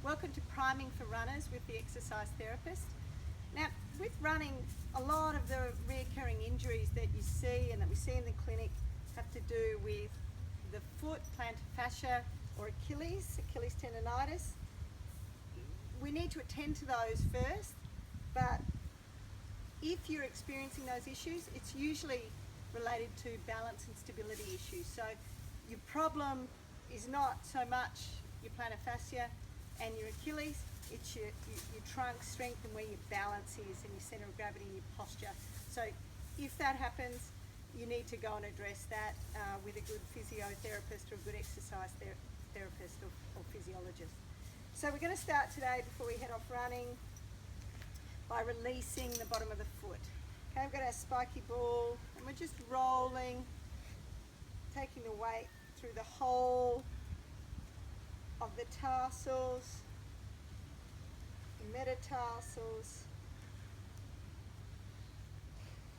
Welcome to Priming for Runners with the Exercise Therapist. Now, with running, a lot of the recurring injuries that you see and that we see in the clinic have to do with the foot, plantar fascia or Achilles tendonitis. We need to attend to those first, but if you're experiencing those issues, it's usually related to balance and stability issues. So your problem is not so much your plantar fascia and your Achilles, it's your trunk strength and where your balance is and your center of gravity and your posture. So if that happens, you need to go and address that with a good physiotherapist or a good exercise therapist or physiologist. So we're going to start today, before we head off running, by releasing the bottom of the foot. Okay, we've got our spiky ball and we're just rolling, taking the weight through the whole of the tarsals, the metatarsals,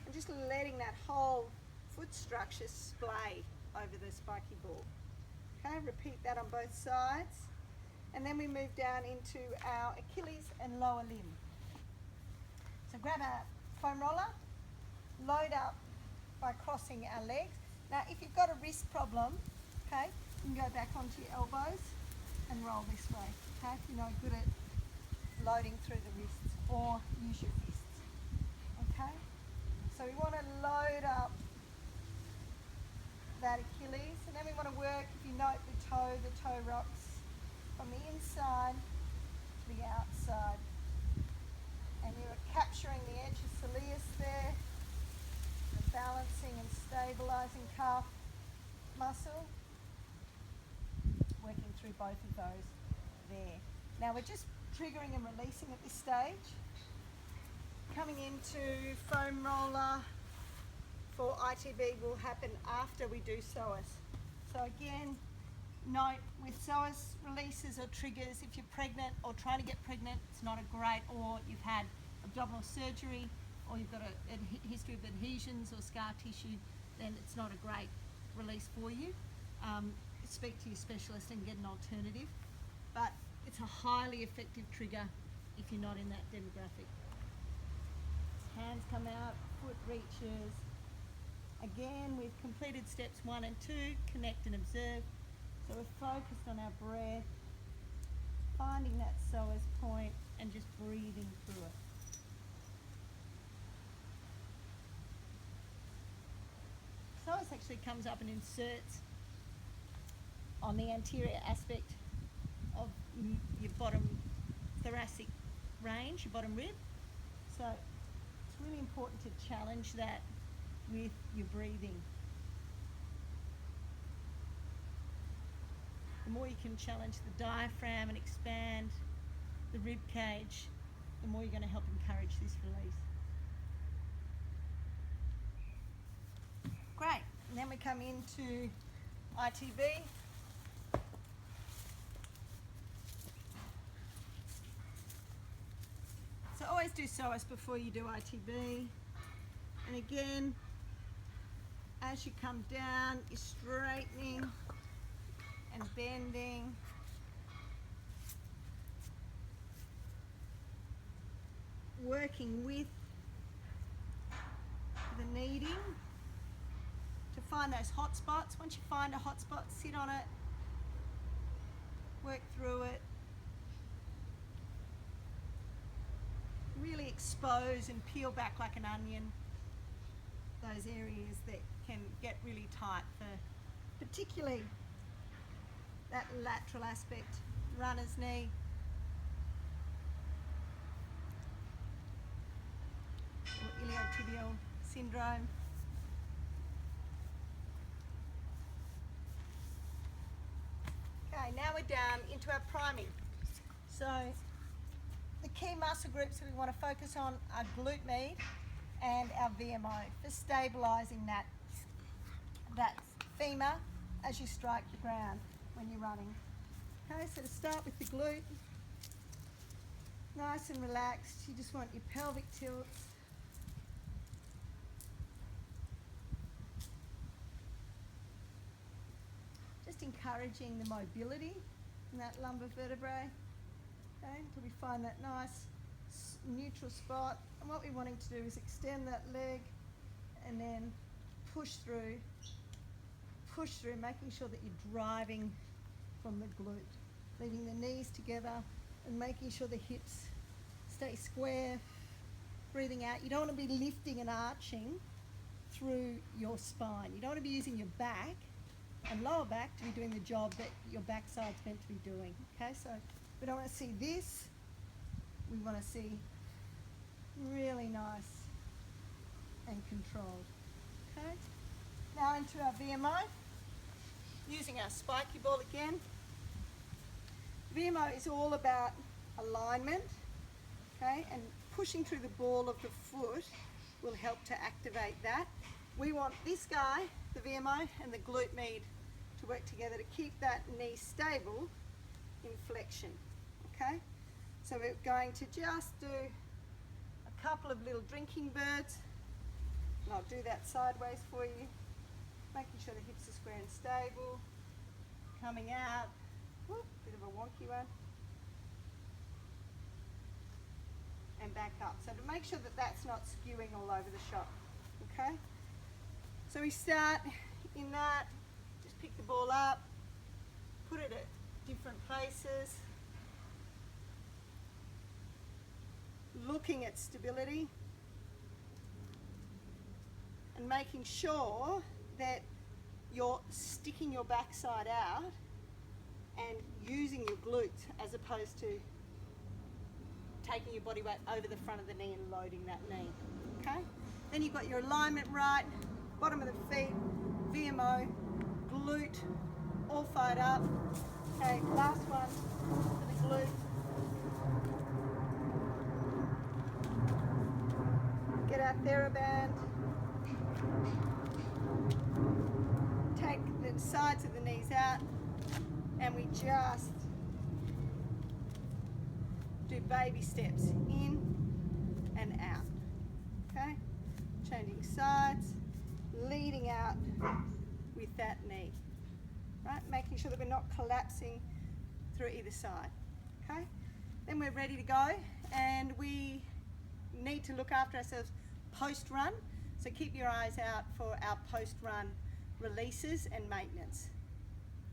and just letting that whole foot structure splay over the spiky ball. Okay, repeat that on both sides. And then we move down into our Achilles and lower limb. So grab a foam roller, load up by crossing our legs. Now if you've got a wrist problem, okay, you can go back onto your elbows and roll this way, okay, if you're not good at loading through the wrists, or use your fists, okay. So we want to load up that Achilles, and then we want to work, if you note the toe rocks from the inside to the outside, and you're capturing the edge of soleus there, the balancing and stabilizing calf muscle, working through both of those there. Now we're just triggering and releasing at this stage. Coming into foam roller for ITB will happen after we do psoas. So again, note with psoas releases or triggers, if you're pregnant or trying to get pregnant, it's not a great, or you've had abdominal surgery, or you've got a history of adhesions or scar tissue, then it's not a great release for you. Speak to your specialist and get an alternative, but it's a highly effective trigger if you're not in that demographic. Hands come out, foot reaches. Again, we've completed steps 1 and 2, connect and observe. So we're focused on our breath, finding that psoas point and just breathing through it. Psoas actually comes up and inserts on the anterior aspect of your bottom thoracic range, your bottom rib. So it's really important to challenge that with your breathing. The more you can challenge the diaphragm and expand the rib cage, the more you're going to help encourage this release. Great, and then we come into ITB. So always do psoas before you do ITB. And again, as you come down, you're straightening and bending. Working with the kneading to find those hot spots. Once you find a hot spot, sit on it, work through it. Really expose and peel back like an onion those areas that can get really tight, for particularly that lateral aspect, runner's knee, or iliotibial syndrome. Okay, now we're down into our priming. So the key muscle groups that we want to focus on are glute med and our VMO for stabilising that femur as you strike the ground when you're running. Okay, so to start with the glute, nice and relaxed, you just want your pelvic tilts. Just encouraging the mobility in that lumbar vertebrae. Okay, until we find that nice neutral spot. And what we're wanting to do is extend that leg and then push through, making sure that you're driving from the glute, leaving the knees together and making sure the hips stay square, breathing out. You don't want to be lifting and arching through your spine. You don't want to be using your back and lower back to be doing the job that your backside's meant to be doing. Okay, so we don't want to see this. We want to see really nice and controlled. Okay, now into our VMO, using our spiky ball again. VMO is all about alignment, okay, and pushing through the ball of the foot will help to activate that. We want this guy, the VMO, and the glute med to work together to keep that knee stable in flexion, okay? So we're going to just do a couple of little drinking birds, and I'll do that sideways for you, making sure the hips are square and stable, coming out, whoop, bit of a wonky one, and back up. So to make sure that that's not skewing all over the shot, okay? So we start in that, just pick the ball up, put it at different places, looking at stability and making sure that you're sticking your backside out and using your glutes as opposed to taking your body weight over the front of the knee and loading that knee, okay? Then you've got your alignment right, bottom of the feet, VMO, glute, all fired up. Okay, last one for the glute. Get our TheraBand. Take the sides of the knees out and we just do baby steps in and out. Okay? Changing sides, leading out with that knee. Right? Making sure that we're not collapsing through either side. Okay? Then we're ready to go and we need to look after ourselves post-run. So keep your eyes out for our post-run releases and maintenance.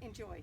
Enjoy.